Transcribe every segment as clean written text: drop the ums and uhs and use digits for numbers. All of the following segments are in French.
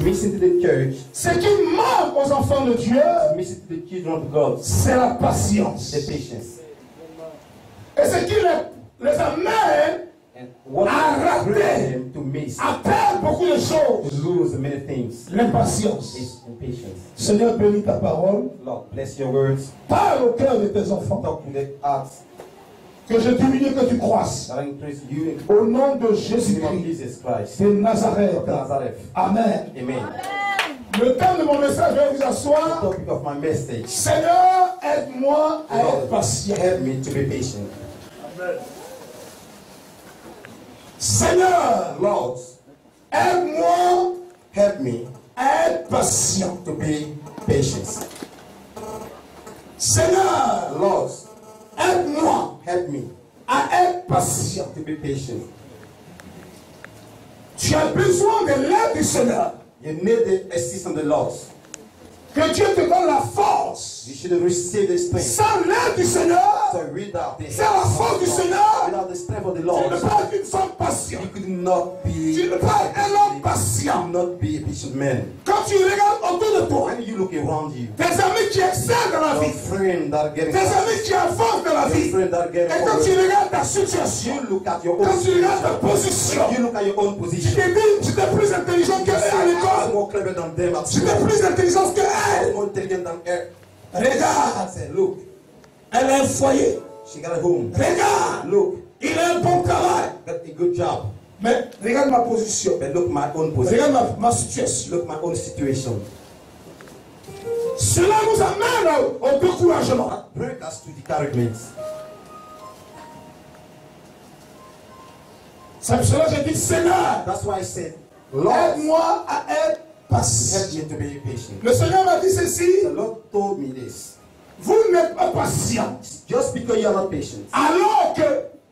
missing to the church, ce qui manque aux enfants de Dieu, missing to the children of God, c'est la patience. the patience. Et ce qui les amène And what à brings rater, them to miss, à perdre beaucoup de to choses, lose many things, l'impatience. is impatience. Seigneur, bénis ta parole. Lord, bless your words. Parle au cœur de tes enfants. Talk to the hearts Que je diminue, que tu croisses. that increase you in Au nom de the name of Jésus-Christ Jesus Christ. de Nazareth. Of Nazareth. Amen. Amen. Le thème de mon message, je vais vous The asseoir. topic of my message, Seigneur, aide-moi à être Lord, patient. help me to be patient. Seigneur, Lord, aide-moi help me à être patient. to be patient. Seigneur, Lord, aide-moi help me à être patient. to be patient. Tu as besoin de l'aide du Seigneur. You need the assistance of the Lord. Que Dieu te donne la force. You should receive the strength. Sans l'aide du Seigneur, So without the sans la force du Seigneur, without the strength of the tu Lord, ne peux pas être une femme patiente. you could not be Tu ne peux pas être un homme you patient. could not be a patient man. Quand tu regardes autour de toi, When you look around you, tes amis qui excellent dans la your vie, friends that are getting tes amis qui avancent dans la your vie, friends that are et getting quand tu forward, regardes ta situation, you look at your quand own tu regardes ta situation, position, you look at your own tu position. te dis, tu es plus intelligent qu'elle à I'm l'école, more clever than them at tu school. es plus intelligent I'm qu'elle. more intelligent than her. Regarde, I said, look, elle a un foyer. she got a home. Regarde, Look, il a un bon travail. got a good job. Mais regarde ma position. But look my own position. Regarde ma situation. Look my own situation. Cela nous amène au découragement. That brings us to discouragement. C'est pour cela que j'ai dit, Seigneur, That's why I said, Lord, aide-moi à être patient. help me to be patient. Le Seigneur m'a dit ceci, The Lord told me this. vous n'êtes pas patient. Just because you are not patient, Alors que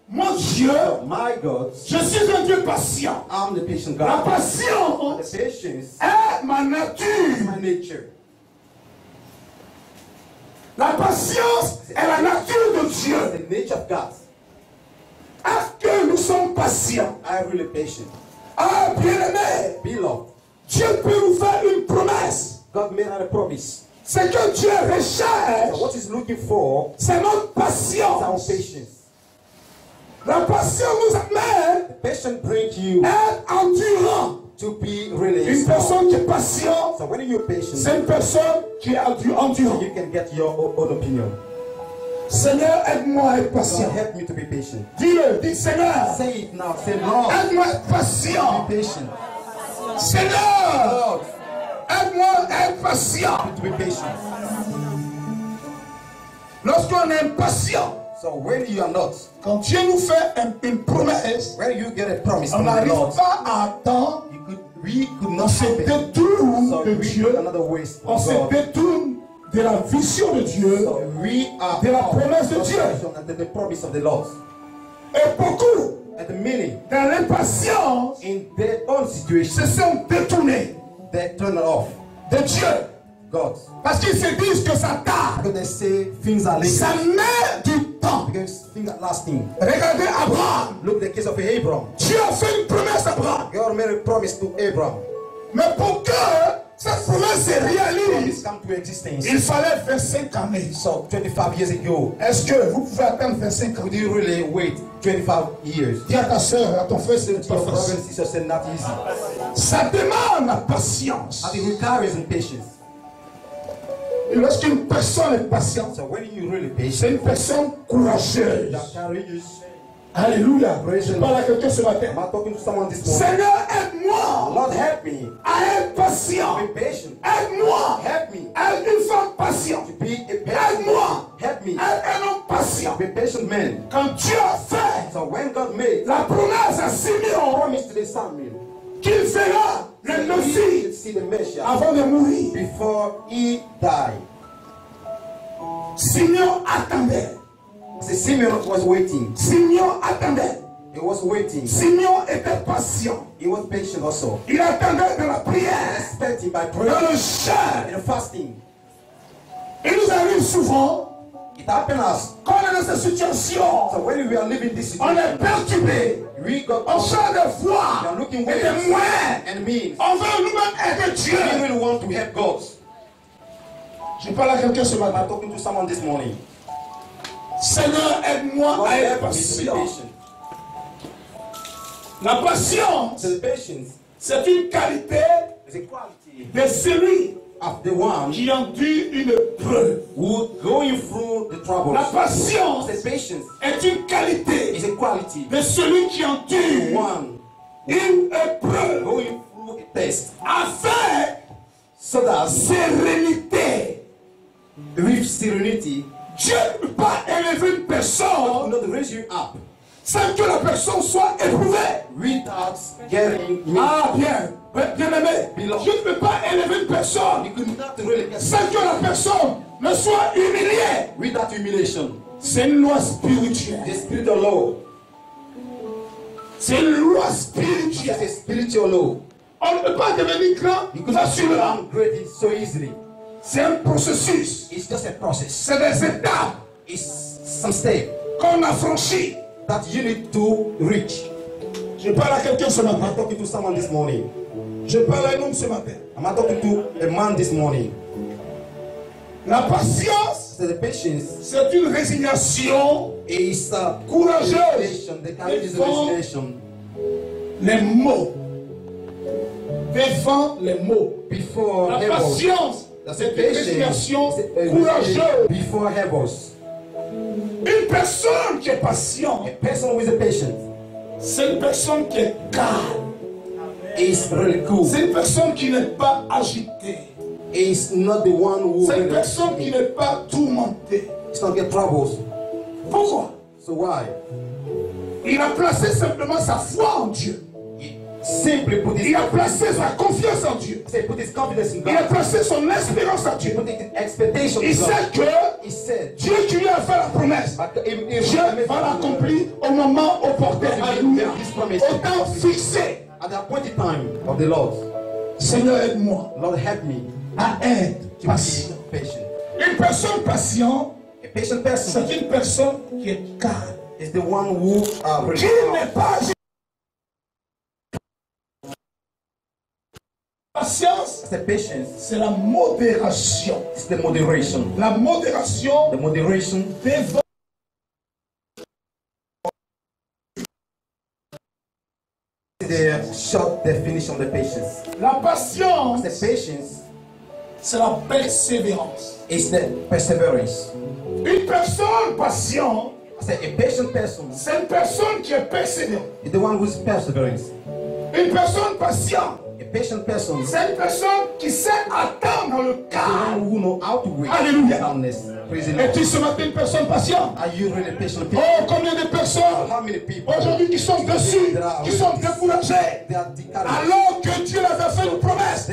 mon Dieu, my God, je suis un Dieu patient. I'm the patient La God. The patience patience est ma is nature. my nature. La patience est la nature de Dieu. The nature of God. Est-ce que nous sommes patients? I'm really patient. Ah, bien-aimé, Beloved, Dieu peut nous faire une promesse. God made a promise. Ce que Dieu So recherche, what he's looking for c'est notre is our patience. patience. La patience nous amène The patient brings you à être endurant. to be really Une strong. personne qui est patiente, So when you're patient, c'est une personne qui est endurant. you can get your own opinion. Seigneur, aide-moi à être God, patient. help me to be patient. Dis-le, dis Seigneur, Say it now. Say, Lord, aide-moi à être patient. be patient. Seigneur, Lord, aide-moi à être patient. to be patient. Lorsqu'on est impatient, So when you are not, quand Dieu nous fait une promesse, when you get a promise on from the n'arrive Lord, pas à attendre, we could on not se have it. détourne So de we Dieu, look another ways on from se God. détourne de la vision de Dieu. So we are de la out promesse de of Dieu. vision and the promise of the Lord. Et beaucoup, And the meaning dans l'impatience, in their own situation, se sont détournés they turn it off. de Dieu. God. Parce qu'ils se disent que ça tarde. Because they say things are late. Ça met du temps. Because things are lasting. Regardez Abraham. Look the case of Abraham. Dieu a fait une promesse à Abraham. God made a promise to Abraham. Mais pour que cette promesse se réalise, Promise come to existence. il fallait 25 années. So 25 years ago, Est-ce que vous pouvez attendre 25 ans? would you really wait 25 years? Dis à ta soeur, à ton frère, c'est Your pas brother facile. and sister said not easy. Ça demande la patience. And it requires patience. Et lorsqu'une personne est patiente, So when you really c'est patient, une personne courageuse. you are courageous. Alléluia. Je parle à quelqu'un ce matin. Am I talking to someone this morning? Seigneur, aide-moi Lord, help me. à être patient. Be patient. Aide-moi Help me à être une femme patiente. to be a patient. Aide-moi Help me à être un homme patient. be a patient man. Quand Dieu a fait So when God made la promesse à Simeon promise to the Samuel, qu'il fera le he Messie should see the Messiah avant de mourir, before he died. Simeon attendait. The Simeon was waiting. Simeon attendait. He was waiting. Simeon était patient. He was patient also. Il attendait de la prière, Expecting by dans prayer le jeûne. and fasting. Il nous arrive souvent It happened us. Quand on est dans cette situation, So when we are living this on situation, est perturbé. we got On cherche des we voies are looking et ways des moyens. and means. On veut nous-mêmes aider Dieu. We really want to help God. Je parle à quelqu'un ce matin. I'm talking to someone this morning. Seigneur, aide-moi God à être help me to be patient. patient. La patience, So the patience c'est une qualité is a quality de celui of the one qui endure une épreuve. who going through the troubles. La patience The patience est une qualité is a quality de celui qui of the endure one une épreuve going through a test, avec so that sérénité. with serenity, Dieu ne peut pas élever une will personne not raise you up sans que la personne soit éprouvée. without getting me. Ah bien, bien aimé. Beloved. Dieu ne peut pas élever une personne You could not really get sans que la personne ne soit humiliée. without humiliation. C'est une loi spirituelle. The spiritual law. C'est une loi It's spirituelle. a spiritual law. On ne peut pas devenir grand You could not facilement. become great so easily. C'est un processus. It's just a process. C'est des étapes It's some step qu'on a franchies. that you need to reach. Je parle à quelqu'un ce matin. I'm talking to someone this morning. Je parle à un homme ce matin. I'm talking to a man this morning. La patience, So the patience c'est une résignation is courageuse resignation. The kind is resignation les mots. Devant les mots. before La heaven. patience, That's c'est a une patience résignation is a courageuse. before heaven. Une personne qui est patiente, A person with a patience c'est une personne qui est calme. is really cool. C'est une personne qui n'est pas agitée. Is not the one who C'est une really personne qui n'est pas tourmentée. it's not get troubles. Pourquoi? So why? Il a placé simplement sa foi en Dieu. He simply put his Il a placé sa confiance en Dieu. put his confidence in Il a God. placé son espérance en He Dieu. put his expectation Il in God. sait que He said, Dieu qui lui a fait la promesse, Dieu va l'accomplir au moment opportun. Alléluia. Au temps fixé. at the appointed time of the Lord. Seigneur, aide-moi Lord, help me à être to patient. be patient. Une personne patiente, A patient person c'est une personne qui est calme. is the one who really Qui n'est pas agité. Patience, the patience c'est la modération. is the moderation. La modération The moderation devant is the short definition of the patience. la patience, The patience c'est la persévérance. is the perseverance. Une personne patiente, I say a patient person c'est une personne qui est persévérante. is the one who's perseverance. Une personne patiente, A patient person is c'est une personne qui sait attendre dans le the calme. one who know how to wait. Alléluia. Calmness. Praise the Lord. Es-tu ce matin une personne patiente? Are you really patient people? Oh, combien de personnes How many people aujourd'hui qui sont déçues, qui sont découragées, they are discouraged? alors que Dieu avait fait une promesse.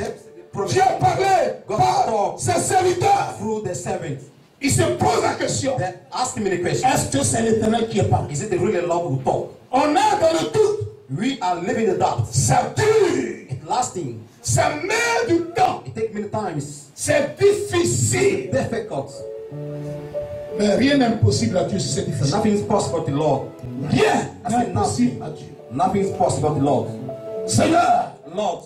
Dieu a parlé par ses serviteurs. Through the servant. Il se pose la question, Then ask me the question. est-ce que c'est l'Éternel qui est parlé? Is it the really Lord who talk? On est dans le doute. We are living the doubt. Ça dure. It's lasting. Ça met du temps. It takes many times. C'est difficile. Difficult. Mais rien n'est impossible à Dieu si c'est So difficile. nothing is possible to the Lord. Rien I n'est said impossible à nothing. Dieu. Nothing is possible to the Lord. Seigneur, Lord.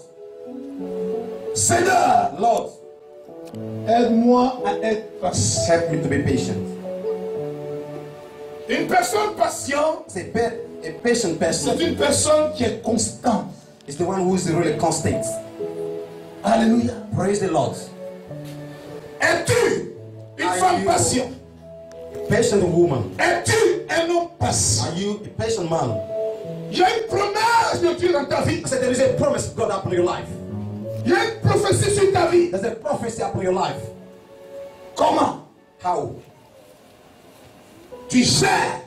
Seigneur, Lord. aide-moi à être patient. Help me to be patient. Une personne patiente, Say a patient person c'est une personne qui est constante. is the one who is really constant. Alléluia. Praise the Lord. Es-tu une Are femme you- patiente? A patient woman. Es-tu un homme patient? Are you a patient man? Il y a une promesse de Dieu dans ta vie. I said there is a promise of God upon your life. Il y a une prophétie sur ta vie. There's a prophecy upon your life. Comment How? tu gères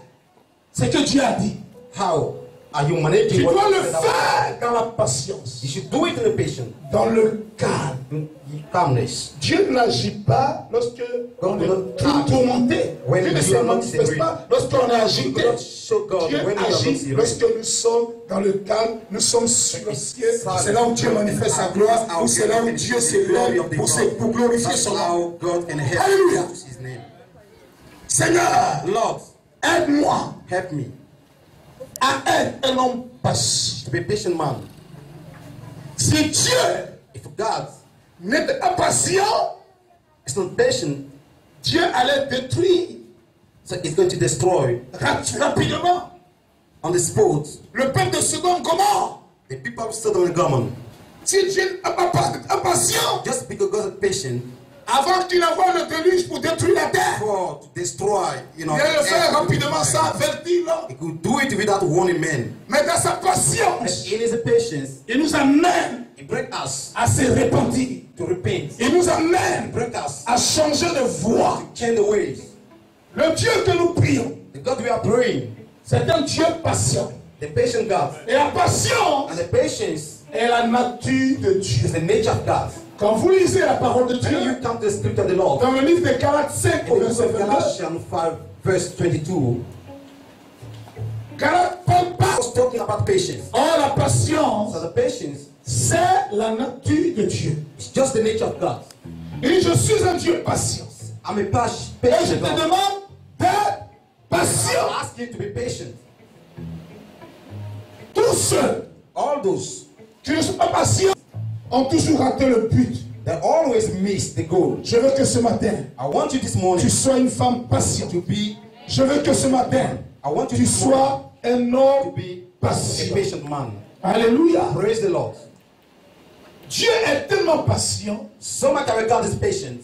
ce que Dieu a dit? How are you managing Tu what dois God le said about faire dans la patience, you? You should do it in a patient, dans le calme. in calmness. Dieu n'agit pas lorsque on God est will not tout act tourmenté. when Dieu ne you se are not manifeste serene. pas lorsqu'on est You agité. cannot show God Dieu when you are not agit serious. lorsque nous sommes dans le calme, nous sommes sur le ciel. C'est là où Dieu manifeste sa gloire, ou c'est là où Dieu s'élève pour glorifier That's son nom. how God can help Alléluia. His name. Seigneur, Lord, aide-moi help me à être un homme patient. to be a patient man. Si Dieu If God n'était pas patient, is not patient, Dieu allait détruire so it's going to destroy rapidement on the spot le peuple de Sodome et Gomorrhe. the people of Sodom and Gomorrah. Si Dieu n'a pas été patient, Just because God is patient avant qu'il envoie le déluge pour détruire la terre, for to destroy, il allait le faire rapidement sans avertir l'homme. He could do it without warning men. Mais dans sa But patience, in His patience, il nous amène He bring us à se repentir. to repent. Il nous He amène bring us à changer de voie. to change the ways. Le Dieu que nous prions, The God we are praying, c'est un Dieu patient. the patient God, Et la patience and the patience est la nature de Dieu. is the nature of God. Quand vous lisez la parole de When you Dieu, come to the Scripture of the Lord, dans le livre de Galates 5 in au the book verset of 22, Galatians 5, verse 22, Galates parle pas. was talking about patience. Or la patience, So the patience c'est la nature de Dieu. is just the nature of God. Il dit, je suis un Dieu patient. I'm a Et je patient te God. demande d'être patient. I ask you to be patient. Tous ceux All those qui ne sont pas patients ont toujours raté le but. that always miss the goal. Je veux que ce matin, I want you this morning tu sois une femme patiente. to be, Je veux que ce matin, I want you tu this morning sois un to homme be a patient. patient man. Alléluia. Praise the Lord. Dieu est tellement patient. So much our God is patient.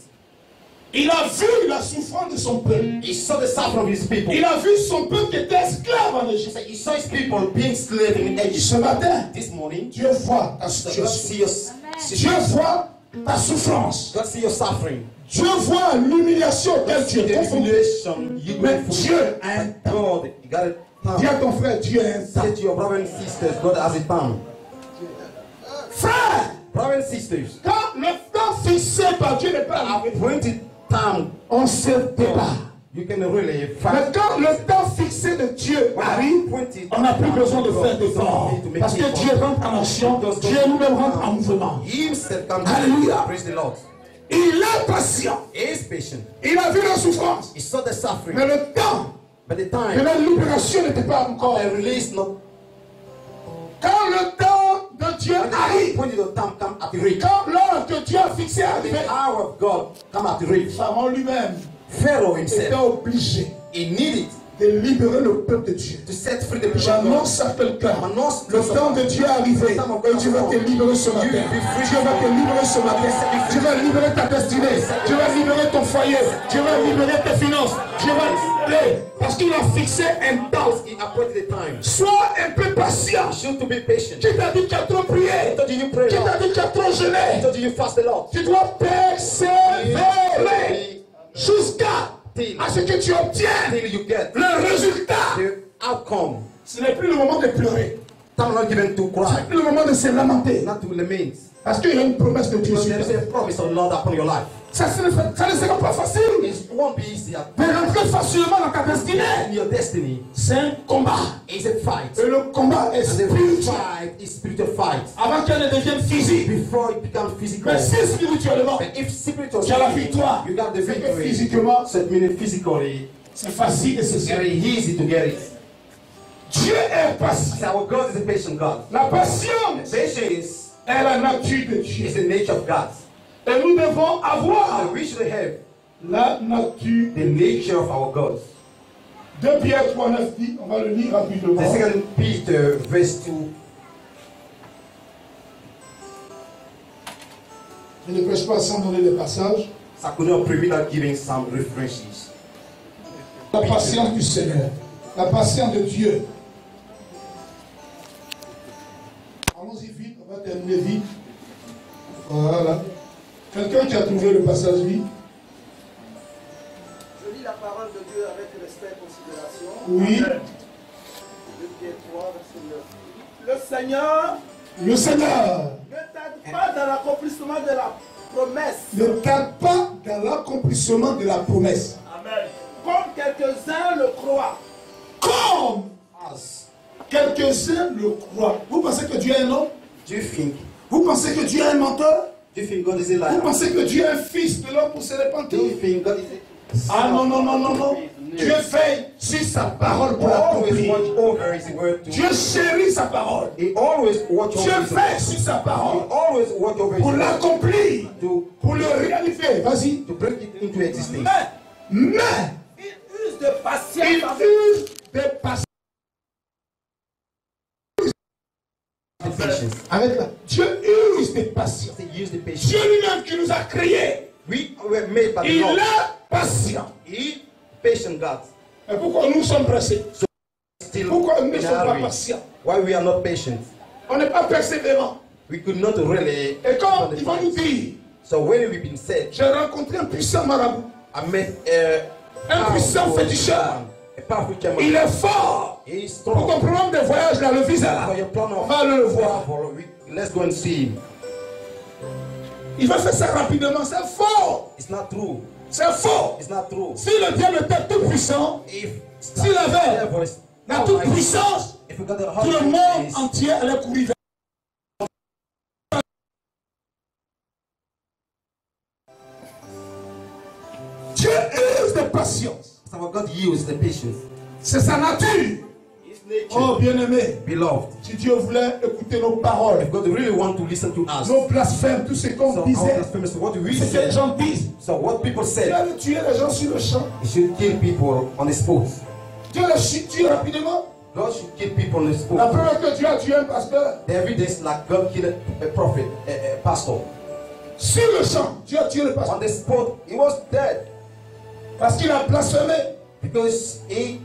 Il a vu la souffrance de son peuple. He saw the suffering of his people. Il a vu son peuple qui était esclave en Égypte. He saw his people being slaves in Egypt. Ce matin, This morning, Dieu voit ta so God situation. see your Dieu situation. voit ta souffrance. God see your suffering. Dieu voit l'humiliation auquel tu The es confronté. humiliation you Mais go through. Dieu a un temps. God, you got a Dis à time. ton frère, Dieu a un temps. Say to your brothers and sisters, God has a time. Frère, Brothers and sisters, quand le temps fixé par Dieu n'est pas arrivé, appointed time, on se débat. you can really Mais fight. quand le temps fixé de Dieu arrive, on n'a plus besoin de faire d'efforts. Parce que Dieu rentre en action, Dieu nous-mêmes rentre en mouvement. Himself comes. Hallelujah. Praise the Lord. Il est patient. He is patient. Il a vu la souffrance. He saw the suffering. Mais le temps But the de time, la libération n'était pas encore. the release not. Quand le temps de Dieu arrive, When the time come at the reach, quand l'heure que Dieu a fixée the arrive, hour of God come at the reach. Pharaon lui-même Pharaoh était himself, obligé he needed de libérer le peuple de Dieu. to set free the people of God. J'annonce à quelqu'un, le temps de Dieu est arrivé et Dieu va te libérer ce matin. Dieu va te libérer ce matin. Dieu va libérer ta destinée. Dieu va libérer ton foyer. Dieu va libérer tes finances. Dieu va libérer parce qu'il a fixé un temps. He appointed the time. Sois un peu patient. You should to be patient. Qui t'a dit que tu as trop prié? He told you pray Qui a t'a lot. dit que tu as trop He jeûné? told you fast a lot. Tu dois persévérer jusqu'à ce que tu obtiennes Till you get le résultat. the outcome. Ce n'est plus le moment de pleurer. Time not given to Ce n'est cry, plus le moment de se lamenter. not to lament. Parce qu'il y a une promesse de Dieu Because sur there is toi. a promise of the Lord upon your life. Ça ne sera pas facile It won't be easy at de rentrer facilement dans ta destinée. in your destiny. C'est un combat. It's a fight. Et le combat est And the spirituel. fight is spiritual fight. Avant qu'elle ne devienne physique. Before it becomes physical. Mais si spirituellement, But if spiritual, tu as la victoire, you got the c'est que victory. physiquement, So it means physically, c'est facile et c'est it's sûr. very easy to get it. Dieu est patient. So our God is a patient God. La patience Patience est la nature de Dieu. is the nature of God. Et nous devons avoir And we should have la nature. the nature of our God. 2 Pierre 3,9 dit, on va le lire rapidement. The second Peter verse 2. Je ne prêche pas sans donner les passages. So I could not pray without giving some references. La patience du Seigneur. La patience de Dieu. Allons-y vite, on va terminer vite. Voilà. Quelqu'un qui a trouvé le passage vite? Je lis la parole de Dieu avec respect et considération. Oui. 2 Pierre 3, verset 9. Le Seigneur Le Seigneur ne tarde pas dans l'accomplissement de la promesse, ne tarde pas dans l'accomplissement de la promesse. comme quelques-uns le croient. Comme quelques-uns le croient. Vous pensez que Dieu est un homme? Do you think? Vous pensez que Dieu est un menteur? Do you think God is a Vous liar? pensez que Dieu est un fils de l'homme pour se Do you repentir? think God is Ah non, non, non, non, non. Dieu veille sur sa parole pour Always l'accomplir. watch over His word. Dieu chérit sa parole. He always watch Dieu over His veille word. sur sa He parole always watch over His pour word l'accomplir, to pour le réaliser. Vas-y. bring it into existence. Mais Il use de patience. il use des patience. The patience. Arrête là. Dieu use des patience. He used the patience. Dieu lui-même qui nous a créés, We were made by the il Lord. est patient. He patient God. Et pourquoi nous sommes pressés? Still Pourquoi nous ne in sommes a pas hurry. patients? Why we are not patient? On n'est pas persévérants. We could not really. Et quand keep on the ils vont nous fight. dire, So when we've been said, j'ai rencontré un puissant marabout, I met un puissant féticheur. a powerful chairman. Il est fort. He is Pour ton strong. programme de voyage là, le visa là, For your plan on of va le voir. let's go and see him. Il va faire ça rapidement. C'est faux. It's not true. C'est faux. It's not true. Si le diable était tout puissant, If s'il avait la toute puissance, if we got the tout le monde heart, entier allait courir vers. Dieu use de patience. our God used the patience. C'est sa nature. His nature, Oh bien-aimé, beloved. si Dieu voulait écouter nos paroles, If God really want to listen to us, nos blasphèmes, tout ce qu'on so our disait, blasphemous, what we ce que les said, gens disent, so what people Dieu said, allait tuer les gens sur le champ. he should kill people on the spot. Dieu les tue rapidement. God should kill people on the La spot. preuve que Dieu a tué un pasteur. The evidence like God killed a prophet, a pastor. Sur le champ, Dieu a tué le pasteur. On the spot, he was dead Parce qu'il a blasphémé. because he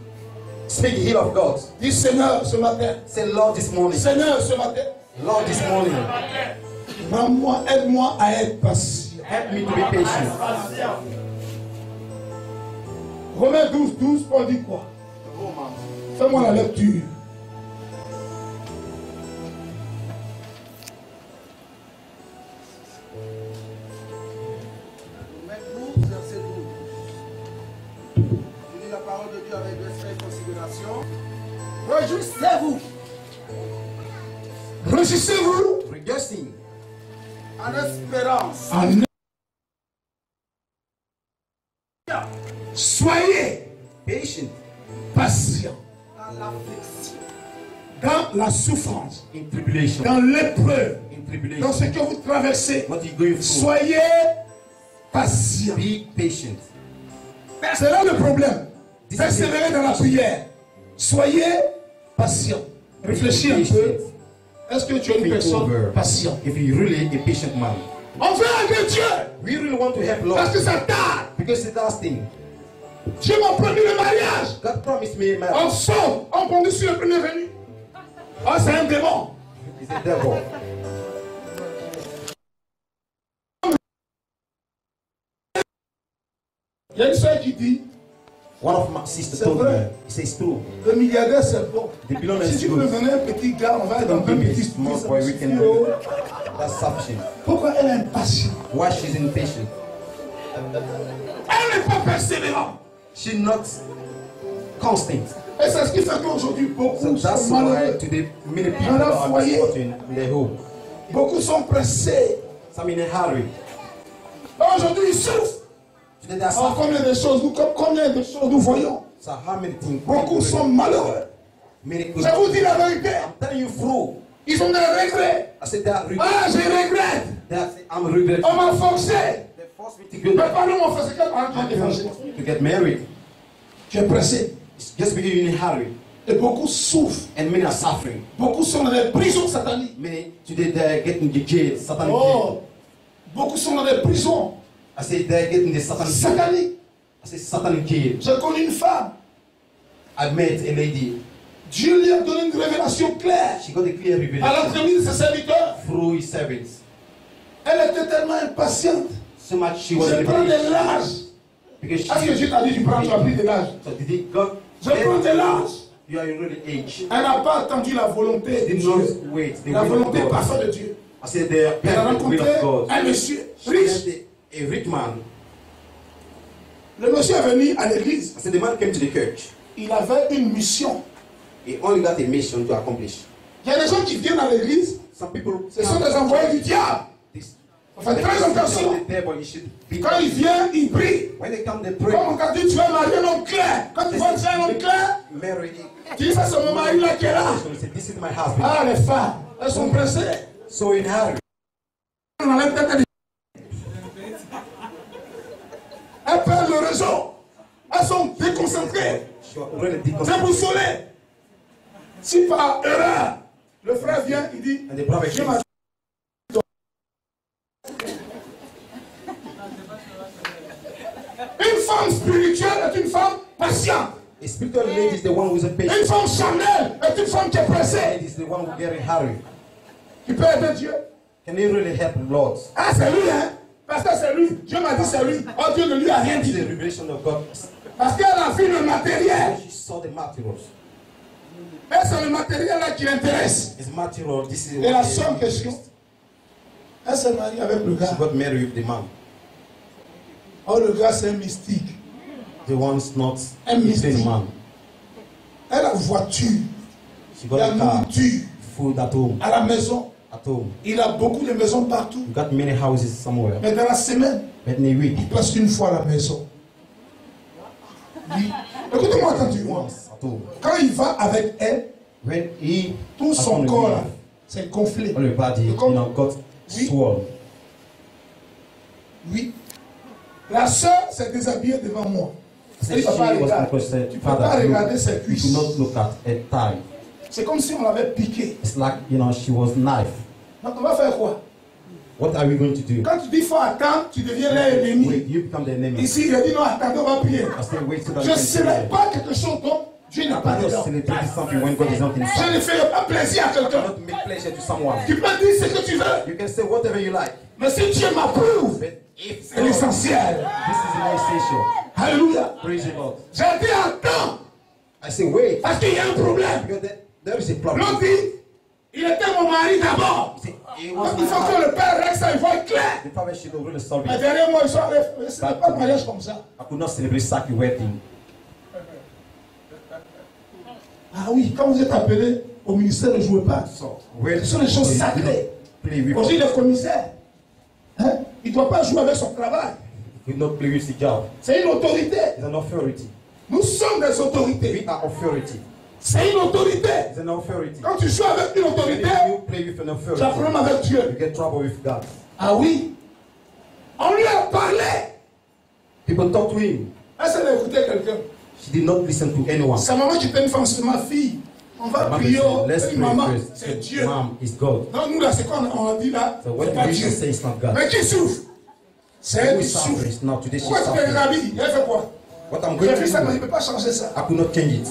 speak the heel of God. Dis Seigneur ce matin. Say, Lord, this morning, Seigneur ce matin. Lord, this morning, Rends-moi, aide-moi à être patient. help me to be patient. Romains 12, 12, Paul dit quoi? Fais-moi la lecture. Romains 12, verset 12. Je lis la parole de Dieu avec respect et considération. Réjouissez-vous Réjouissez-vous Rejoicing en espérance. en soyez patient patient Dans l'affliction. dans la souffrance, in tribulation. dans l'épreuve, In dans tribulation. ce que vous traversez. What you going through? Soyez patient. Be patient. C'est là le problème. Persévérez dans la prière. Soyez patient. Réfléchis un peu. Est-ce que tu es une personne patiente? If you're really a patient man, On veut aider Dieu we really want to help Lord parce que ça tarde. because it's last thing. Dieu m'a promis le mariage. God promised me a On man. saute, on conduit sur le premier venu. Oh, c'est un démon. It's a devil. Il y a une soeur qui dit, One of my sisters C'est told vrai. me, he says true. le milliardaire c'est bon. The billionaire Si is tu peux good. donner un petit gars, on va être dans Don't un give me petit small studio, boy, ça we me can suffit, do oh. it. That's sufficient. Pourquoi elle est impatiente? Why she's impatient? Elle n'est pas persévérante. She's not constant. Et c'est ce qui fait qu'aujourd'hui, So beaucoup that's sont why malheureux. today many people Dans leur are foyer. misfortune in their home. Beaucoup sont pressés. Some in a hurry. Aujourd'hui, ils souffrent. Today they are Alors, suffering. combien de choses nous voyons? So how many things? Beaucoup sont malheureux. Many Je vous dis la vérité. I'm telling you through. Ils ont des regrets. I said that Ah, je regrette. I'm regretful. On m'a forcé. They forced me to Mais go pardon, mon frère, c'est quel parent qui évangile? to get married. Tu es pressé. It's just because you're in a hurry. Et beaucoup souffrent. And many are suffering. Beaucoup sont dans des prisons sataniques. Many today they're getting the jail, satanic jail. Oh, beaucoup sont dans des prisons I say they're getting the satanic jail. sataniques. I say satanic jail. J'ai connu une femme. I met a lady. Dieu lui a donné une révélation claire. She got a clear À revelation l'entremise de ses serviteurs. through his servants. Elle était tellement impatiente. So much she was Je prends de l'âge. because Est-ce que Dieu t'a dit tu prends, tu as pris de l'âge? So did he God? Je prends de l'âge. You are in really age. Elle n'a pas attendu la volonté de Did not Dieu. wait. The La will of volonté God. parfaite de Dieu. I said the Elle a perfect will rencontré of God. un monsieur She riche. met a rich man. Le monsieur est venu à l'église. I said the man came to the church. Il avait une mission. He only got a mission to accomplish. Il y a des gens qui viennent à l'église. Some people Ce sont des envoyés du diable. This Faites très attention. Quand il vient, il prie. Comme quand tu vas marier un homme clair. Quand tu vas marier un homme clair, tu dis ça, c'est mon mari là qui est là. Ah, les femmes, elles sont pressées. Elles perdent le réseau. Elles sont déconcentrées. Déboussolées. Si par erreur, le frère vient, il dit, je m'attends. Une femme spirituelle est une femme patiente. A spiritual lady is the one who is a patient. Une femme charnelle est une femme qui est pressée. Is the one who get in hurry. Tu peux aider Dieu. Can you really help the Lord? Ah, c'est lui, hein? Parce que c'est lui. Dieu m'a dit c'est lui. Oh, Dieu ne lui a rien This is dit. the revelation of God. Parce qu'elle a vu le matériel. She saw the materials. Et c'est le matériel là qui l'intéresse. It's material. This is Et la seule question, elle s'est mariée avec le she gars. got married with the man. Oh, le gars, c'est un mystique. The one's not Un mystique. the man. Elle a voiture. She got La a car, nourriture. food at home. À la maison. At home. Il a beaucoup de maisons partout. You got many houses somewhere. Mais dans la semaine, But in a week, il passe une fois à la maison. Oui. Écoutez-moi attentivement. once at home. Quand il va avec elle, When he tout son upon the corps wheel, là, c'est gonflé. all the body, you Comme- know, got Oui. swollen. Oui. La sœur s'est déshabillée devant moi. So Elle dit, she papa, was regarde. because said, Tu ne peux pas Father, regarder ses you cuisses. do not look at a thigh. C'est comme si on l'avait piqué. It's like, you know, she was knife. Donc on va faire quoi? What are we going to do? Quand tu dis il faut attendre, tu deviens leur Wait, ennemi. you become the enemy. Ici, il a dit non, attendez, on va prier. I say, wait till Je ne that célèbre pas quelque chose dont Dieu n'a pas I dedans. cannot celebrate something when God is not Je inside. ne fais pas plaisir à I quelqu'un. cannot make pleasure to someone. Tu peux dire ce que tu veux. You can say whatever you like. Mais si Dieu m'approuve, But if c'est l'essentiel. this is an essential. Alléluia. Praise the Lord. J'ai dit attends, I say, wait. parce qu'il y a un problème. Because there is a problem. L'autre dit, il était mon mari d'abord. See, it Donc was il faut que le père règle ça, il faut être clair. the prophet should have really solved Mais it. derrière moi, ils sont allés. Ce n'est pas un mariage comme ça. I could not celebrate sacred wedding. Ah oui, quand vous êtes appelé au ministère, ne jouez pas. So, Ce sont des choses sacrées. play with Aussi, God. le commissaire, hein, il ne doit pas jouer avec son travail. You not play with the job. C'est une autorité. It's an authority. Nous sommes des We autorités. are authority. C'est une autorité. It's an authority. Quand tu joues avec une When autorité, you play with an tu as authority, problème avec Dieu. you get trouble with God. Ah oui. On lui a parlé. People talk to him. Est-ce qu'elle a écouté quelqu'un? She did not listen to anyone. Sa maman qui était une femme, c'est ma fille. On va Mom prier. said, let's Elle dit, pray maman, first. c'est Dieu. Mom is God. Non, nous là, c'est quoi on a dit là? So what C'est the pas vision Dieu. says is not God. Mais qui souffre? C'est elle Who qui is souffre. suffering? Now today she's Pourquoi tu fais suffering. Rabbi? Elle fait quoi? What I'm J'ai going fait ça, mais il ne to peut pas changer ça. do, I could not change it.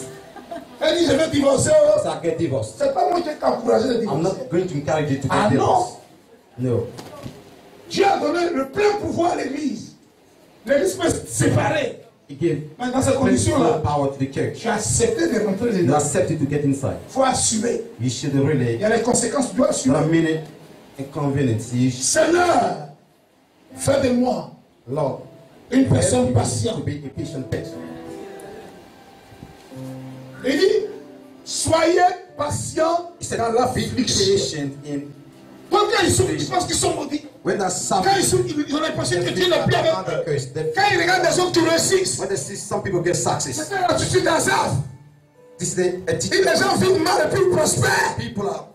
Elle dit, je vais divorcer. So I get divorced. C'est pas moi qui t'ai encouragé de I'm divorcer. not going to encourage you to Ah get non. divorced. No. Dieu a donné le plein pouvoir à l'église. L'église peut se séparer. He gave Mais dans ces full conditions-là, power to the church. tu as accepté de rentrer You dedans. accept it to get inside. Il faut assumer. You should Il really, y a les conséquences, tu dois there are assumer. many inconveniences. You should, Seigneur, fais de moi Lord, une help personne me to patiente. be a patient person. Il dit, soyez patient He said, dans be l'affliction. patient in Donc quand ils souffrent, ils pensent qu'ils sont maudits. when there's Quand something. ils souffrent, ils ont l'impression que Dieu n'est plus avec eux. Curse. Quand ils regardent des autres qui réussissent, When they see some people get success, c'est l'attitude d'Azaph. this is a Et teaching. les gens vivent mal et puis ils prospèrent. People are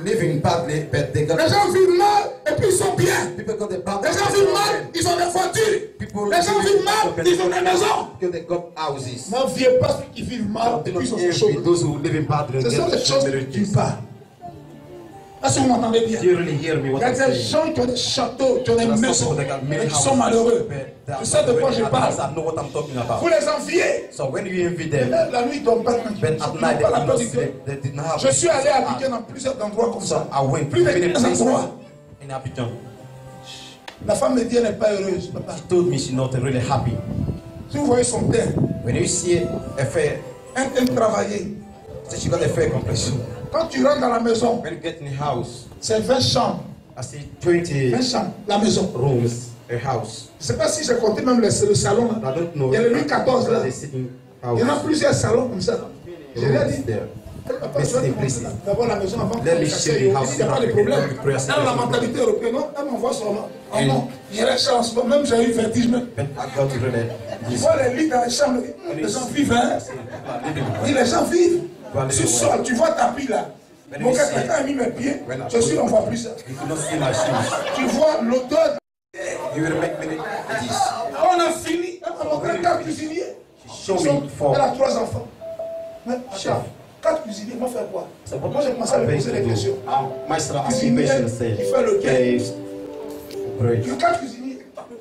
living badly, but they got. Les gens vivent mal et puis ils sont bien. People got the bad. Les gens vivent mal, ils ont des voitures. People Les gens vivent mal, ils ont des maisons. because they got houses. N'enviez pas ceux qui vivent mal et Do puis ils not sont envy chauds. those who live in badly. Ce sont des choses que tu parles. Est-ce que vous m'entendez bien? Do you really hear me? Il What y a I'm des saying? gens qui ont des châteaux, qui ont des There are some maisons, people that got many mais qui houses, sont malheureux. but they are Je sais de not quoi really je parle. happy. I know what I'm talking Vous about. les enviez. So when you envy Et them, là, la nuit, ils ne dorment pas tranquille. but Ils at n'ont night pas they la did peur not du Dieu. sleep. They did not have. Je suis allé à peace. Abidjan dans plusieurs endroits comme So ça. I went to Plus de many 15 places endroits. in Abidjan. La femme me dit, elle n'est pas heureuse, papa. She told me she's not really happy. Si vous voyez son teint, When you see a fair, elle aime travailler. so she got a fair complexion. Quand tu rentres dans la maison, When you get in the house, c'est 20 chambres. I see 20 20 chambres, la maison. rooms, a house. Je ne sais pas si j'ai compté même le salon. I Là. don't know. Il y a le Louis XIV là. They sitting Il y en a house. plusieurs salons comme ça. Je lui ai Rooms dit, there. papa, Mais je vais c'est te précis. montrer d'abord la maison avant Let de me casser. show Il you n'y how a pas de problème. to pray. Dans la mentalité européenne, non, elle m'envoie Oh non, il y a la chance. Même j'ai eu vertige. Tu vois les lits dans les chambres, les gens vivent. Hein? Et les gens vivent. Tu sors, tu vois ta pile là. Mon gars, quand j'ai mis mes pieds, je suis, on ne voit plus ça. Tu vois l'odeur. On a fini. Mon grand 4 cuisiniers. Elle a 3 enfants. Mais attends, 4 cuisiniers, moi faire quoi? Moi j'ai commencé à me poser des questions. Cuisinier, il fait lequel? Le 4 cuisiniers.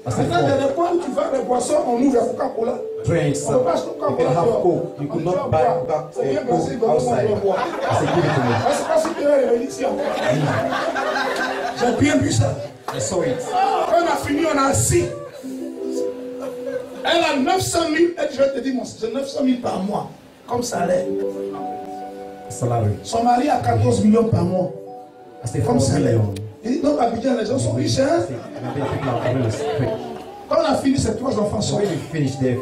Maintenant, il y a des points où tu vas les boissons, on ouvre la Coca-Cola. Drinks. You can have Coke. You could not buy Coke outside. C'est pas si tu es réveillé ici encore. J'ai bien vu ça. I saw it. Quand on a fini, on a assis. Elle a 900 000. Elle dit, je vais te dire, c'est 900 000 par mois. Comme salaire. Salary. Son mari a 14 millions par mois. Comme salaire. Et donc, à Abidjan, les gens sont riches. Hein? Quand on a fini, ces 3 enfants sont riches. Finished their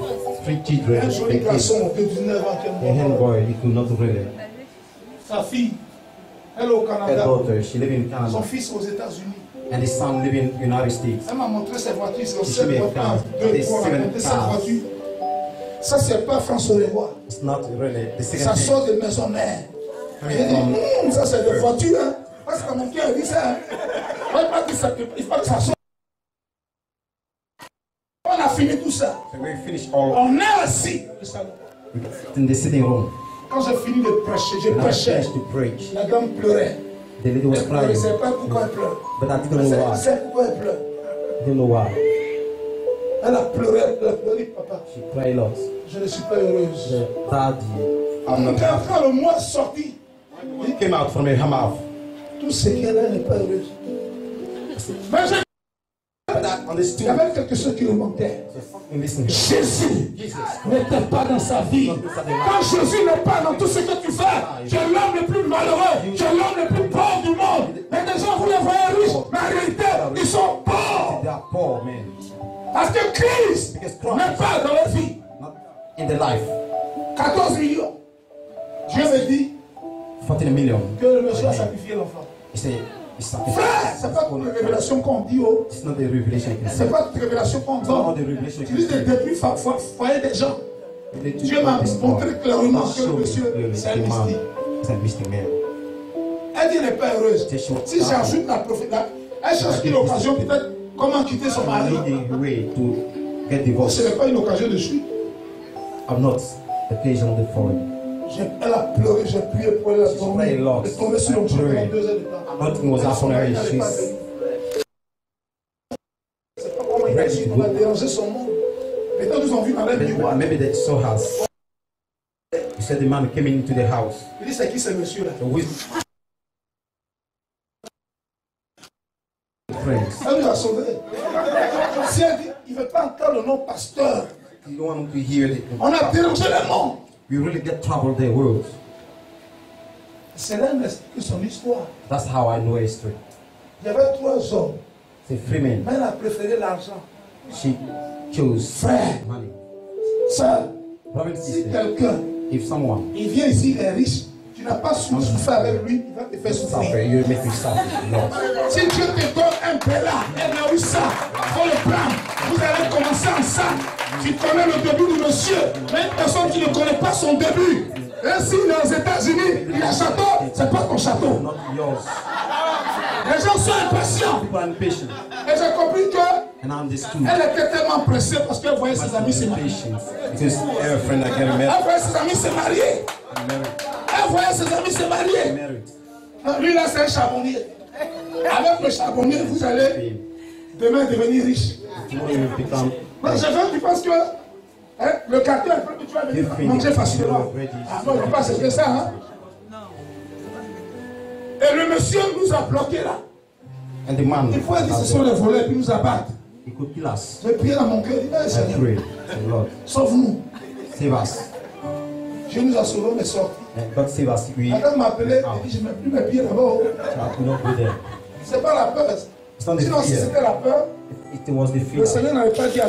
3 children. Un joli garçon de 19 ans qui A hand boy, he could not really. Sa fille, elle est au Her Canada. daughter, she live in Son Canada. fils aux États-Unis. And his son live in United States. Elle m'a montré ses voitures. C'est She aussi made voiture. cars. 2 There's fois, 7 raconter cette cars. voiture. Ça, c'est pas François Leroy. It's not really the Ça second sort de maison mère. thing. Il dit, ça c'est des voitures. Hein. Parce que mon cœur dit ça. Hein. Il faut que ça sorte. On a fini tout ça. So we finished all On est assis. in the sitting room. Quand j'ai fini de prêcher, je And I prêchais. finished to preach. La dame pleurait. The lady was Elle pleurait. Je ne crying, sais pas pourquoi elle pleure. but I Je didn't know ne why. sais pas pourquoi elle pleure. I didn't know why. Elle a pleuré, papa. She cried a lot. Je ne suis pas heureuse. The daddy, I'm not happy. Quand le mois est sorti, He came out from her mouth. tout ce qu'elle a n'est pas heureuse. Mais But I il y understood. avait quelque chose qui lui manquait. Listen, Jésus n'était pas dans sa vie. Quand Jésus n'est pas dans tout ce que tu fais, tu es l'homme le plus malheureux, tu es l'homme le plus pauvre du monde. Mais des gens, vous les voyez riches, mais en réalité, ils sont pauvres. they are poor men. Parce que Christ n'est pas dans leur vie. Not in their life. 14 millions. Dieu me dit 14 million. que le monsieur a sacrifié l'enfant. He said, it's Frère, c'est pas une révélation qu'on dit. Oh. It's not the revelation. C'est pas une révélation qu'on It's not dit. the revelation. Tu dis depuis foyer des gens. Dieu m'a montré clairement que le monsieur, c'est un mystique. It's a mystic man. Elle dit, elle n'est pas heureuse. Si j'ajoute la prophétie, elle cherche une occasion peut-être comment quitter son mari. The way to get Ce divorced. n'est pas une occasion de chute. I'm not the occasion of the falling. Elle a pleuré, j'ai prié pour elle, elle a tombé. Elle est tombée sur le chemin pendant 2 heures de temps. Nothing was happening. Elle n'est pas She's venue. C'est pas comment il a dit, on a dérangé son monde. Peut-être ils ont vu dans leur miroir. maybe they saw us. He said the man came into the house. Il dit, c'est qui ce monsieur-là? So with friends. Elle nous a sauvés. Si elle dit, il ne veut pas entendre le nom pasteur. You don't want to hear it. On a dérangé le monde. You really get trouble the world. C'est là que son histoire. That's how I know history. Il y avait 3 hommes, C'est free men. mais elle a préféré l'argent. She chose Frère. money. Ça, Brother and si sister, quelqu'un, if someone il vient ici, il est riche, tu n'as pas souffert avec lui, il va te faire suffer, souffrir. you make me suffer. No. Si Dieu te donne un péla, elle a eu ça, il faut le prendre. Vous allez commencer ensemble. Tu connais le début du monsieur, mais une personne qui ne connaît pas son début. Ainsi, aux États-Unis, il y a un château, c'est pas ton château. Not yours. Les gens sont impatients. People are impatient. Et j'ai compris qu'elle And I understood. était tellement pressée parce qu'elle voyait ses amis se marier. Patience. Because every friend I get married. Elle voyait ses amis se marier. Elle voyait ses amis se marier. Married. Lui là, c'est un charbonnier. Avec le charbonnier, vous allez demain devenir riche. Tomorrow you will become. Mais je veux, tu penses que hein, le quartier, tu vas venir manger facilement. Ah non, il ne faut pas accepter ça. Hein? Et le monsieur nous a bloqués là. And the man, Il faut dire que ce sont les voleurs qui nous abattent. he could kill us. J'ai prié dans mon cœur, il dit, I Seigneur, pray, the Lord, sauve-nous. save us. Dieu nous a sauvés, on est sortis. And God save us. We La dame m'a appelé, elle dit, je ne mets plus mes pieds là-bas. will not go there. Ce n'est pas la peur. It's not the Sinon, si fear. c'était la peur, It was the le fear. Seigneur n'avait pas dit à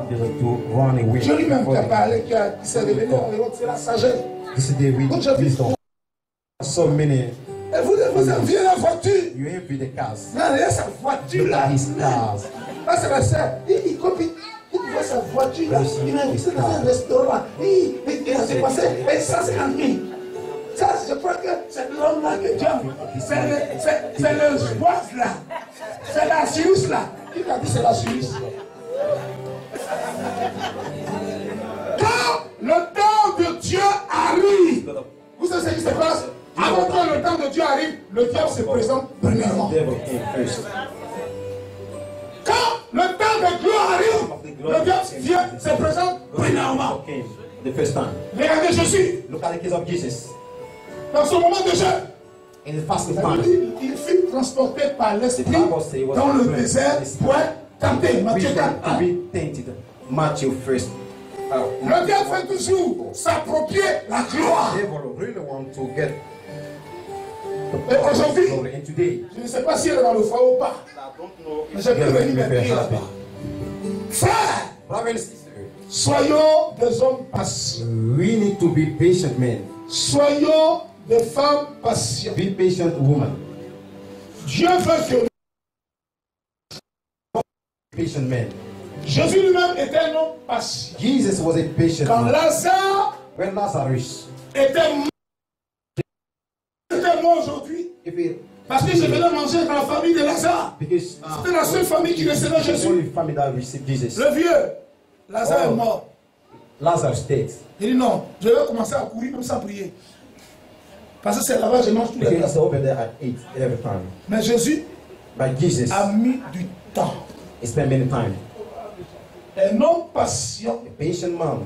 They were to run away. Dieu lui-même qui a This parlé, qui s'est révélé en héros, c'est la sagesse. is the Donc j'ai vu wisdom. So many Et vous enviez la voiture. You envy the cars. Là, il y a sa voiture Look là. at his cars. Là, c'est la sœur. Il copie. Il voit sa voiture là. Il a invité dans un restaurant. Il a dépensé 150 000. Ça, je crois que c'est l'homme là que Dieu. C'est le Suisse là. C'est la Suisse là. Qui a dit c'est la Suisse? Quand le temps de Dieu arrive, vous savez ce qui se passe? Avant que le temps de Dieu arrive, le diable se présente premièrement. Quand le temps de gloire arrive, le diable vient se présente premièrement. Regardez Jésus. Look at the case of Jesus. Dans ce moment de jeûne, In the fasting time, il fut transporté par l'esprit dans le désert pour être tenté. Matthieu 4. to be tainted. Matthew 1st. Le diable fait toujours s'approprier la gloire. Devil really want to get Et aujourd'hui, glory. And today, je ne sais pas si elle est dans le foyer ou pas. Mais j'ai pu venir me dire là-bas. Frère, brother and sister, soyons des hommes patients. we need to be patient men. Soyons des femmes patientes. Be patient woman. Dieu veut que Patient men. Jésus lui-même était un homme patient. Jesus was a patient Quand man. Lazare When Lazarus, était mort aujourd'hui, if it, parce que je venais manger dans la famille de Lazare. because C'était la seule famille qui recevait the Jésus. only family that received Jesus, Le vieux, Lazare Oh. est mort. Lazarus dead. Il dit non, je vais commencer à courir même sans prier. Parce que c'est là-bas que je mange tous les Because jours. over there I ate every time. Mais Jésus But Jesus, a mis du temps. he spent many time. Un homme patient, A patient man,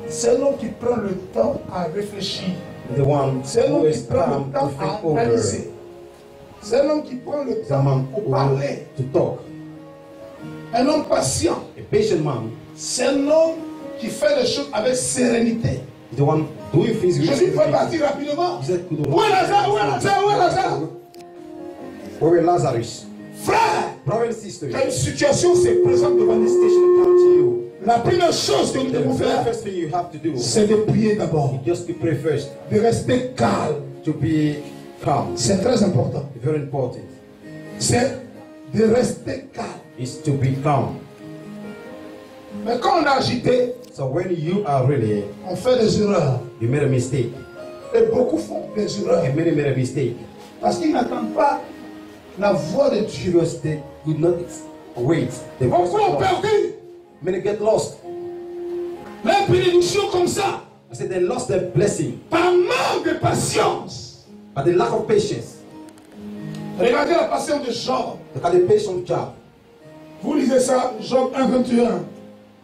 c'est l'homme qui prend le temps à réfléchir. the one C'est who l'homme is qui prend calm le to temps think à over, analyser. C'est l'homme qui prend le the temps man pour who parler. to talk. Un homme patient, A patient man, c'est un homme qui fait les choses avec sérénité. the one doing things with Jésus peut partir rapidement. Jesus could Où est Lazare? Où est Lazare? Où est Lazare? Where is Lazarus? Frère, Brother and sister, quand une situation se présente devant when the nous, station comes to you, la première chose que nous the devons very faire, first thing you have to do c'est de prier d'abord, is just to pray first, de rester calme. to be calm. C'est très important. Very important. C'est de rester calme. Is to be calm. Mais quand on est agité, So when you are really, on fait des erreurs. you made a mistake, Et beaucoup font des erreurs. and many made a mistake Parce qu'ils n'attendent pas la voix de Dieu. because they could not wait. The voice Beaucoup ont of God. perdu Many get lost. les bénédictions comme ça I said they lost their blessing, par manque de patience. but the lack of patience. Regardez la patience de Job. Look at the patient Job. Vous lisez ça, Job 1, 21.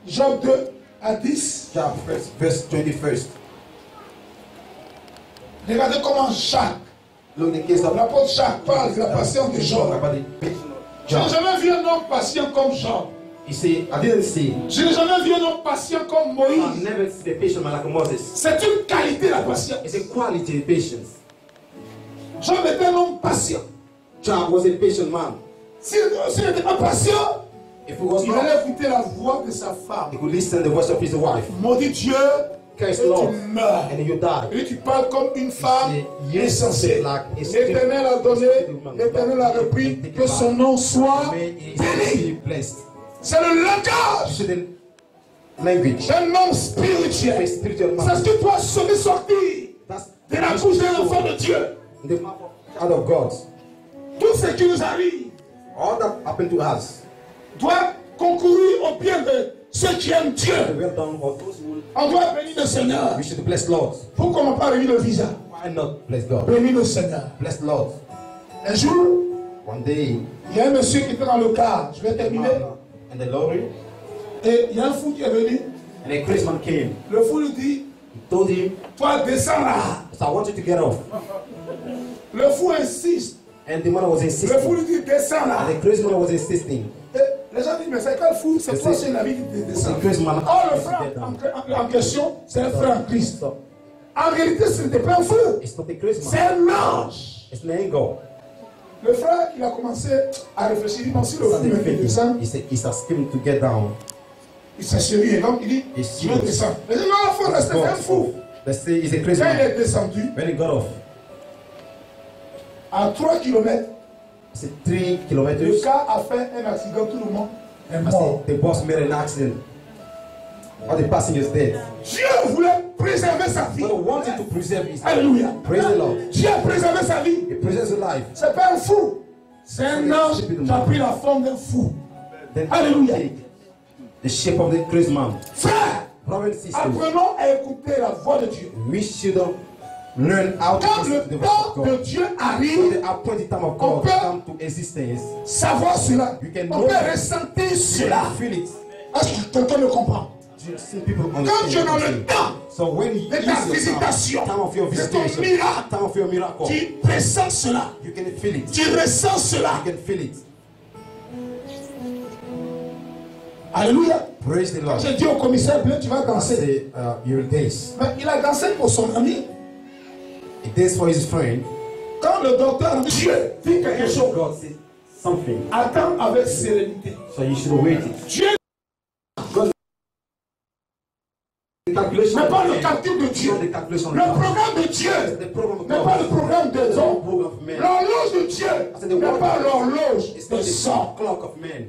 Job 2 à 10. Job verse 21st. Regardez comment Jacques, Look at the case of l'apôtre Jacques, parle de la patience de Job. about the patient Je n'ai Job. jamais vu un homme patient comme Job. You see, I didn't see. Je n'ai jamais vu un homme patient comme I Moïse. never see the patient man like Moses. C'est une qualité la patience. It's a quality of patience. Job était un homme patient. Job was a patient man. S'il n'était pas patient, If he was il not, allait écouter la voix de sa he femme. could listen to the voice of his wife. Maudit Dieu, et Curse tu Lord, meurs. and you die. Et tu parles comme une femme Yes, insensée. like a L'Éternel a donné, l'Éternel a repris, que son nom soit May he béni. be blessed. C'est le langage To the language. d'un homme A spirituel. spiritual C'est man. ce que doit sauver sortir That's de la bouche d'un enfant de Dieu. the mouth of child of God. Tout ce qui nous arrive All that happened to us, doit concourir au bien de ceux qui aiment the Dieu. well done of those who On doit bénir le Seigneur. we should bless Lord. Pourquoi on n'a pas béni le visa? Why not bless God? Bénis le Seigneur. Bless Lord. Un jour, One day, il y a un monsieur qui était dans le car. Je vais terminer. and the lorry, Et il y a un fou qui est venu. and a crazy man came. Le fou lui dit, He told him, toi descends là. so I want you to get off. Le fou insiste. And the man was Le fou insisting. lui dit, descends là. And the crazy man was insisting. Et les gens disent, mais c'est quel fou? C'est toi seul la vie de The descendre. crazy man Or, le asked him to get frère down. en question, c'est un frère en Christ. So, En réalité, ce n'était pas un fou. it's not a crazy C'est man. un ange. It's an angel. Le frère, il a commencé à réfléchir. Il dit, non, si le fou Started me fait descendre, thinking. He's asking him to get down. il s'est sérieux. Et donc, il dit, je vais descendre. Il dit, non, il faut rester, c'est un fou. Let's say he's a crazy Quand il man. est descendu, When he got off, À 3 km, c'est 3 kilometers. le car a fait un accident, tout le monde est mort. The boss made an accident. All the passengers dead. Dieu voulait préserver sa vie. God wanted to preserve his life. Alléluia. Praise the Lord. Dieu a préservé sa vie. He preserves the life. C'est pas un fou. C'est un ange qui a pris la forme d'un fou. Alléluia. The shape of the crazy man. Frère, Brothers and sisters, apprenons à écouter la voix de Dieu. we should learn how to Quand listen le to the voice of temps de God. Dieu When arrive, the appointed time of on God peut come to existence, savoir cela. you can On know peut it. ressentir You cela. can feel it. Est-ce que quelqu'un me comprend? You see people Quand tu es dans le understand. temps So when you de ta use your visitation, time of your de ton visitation, miracle, time of your miracle, tu ressens cela. you can feel it. Tu ressens cela. You can feel it. Alléluia. Praise the Lord. J'ai dit au commissaire bleu, tu vas I danser. say, your days. Mais il a dansé pour son ami. It is for his friend. Quand le docteur a dit, Dieu dit quelque chose, God said something. attends avec sérénité. So you should wait it. Dieu The calculation n'est pas of le man, calcul de Dieu. not the calculation of Le God. programme de Dieu The program of n'est pas God. le programme des The hommes. program of man. L'horloge de Dieu n'est pas l'horloge It's not des the hommes. clock of man.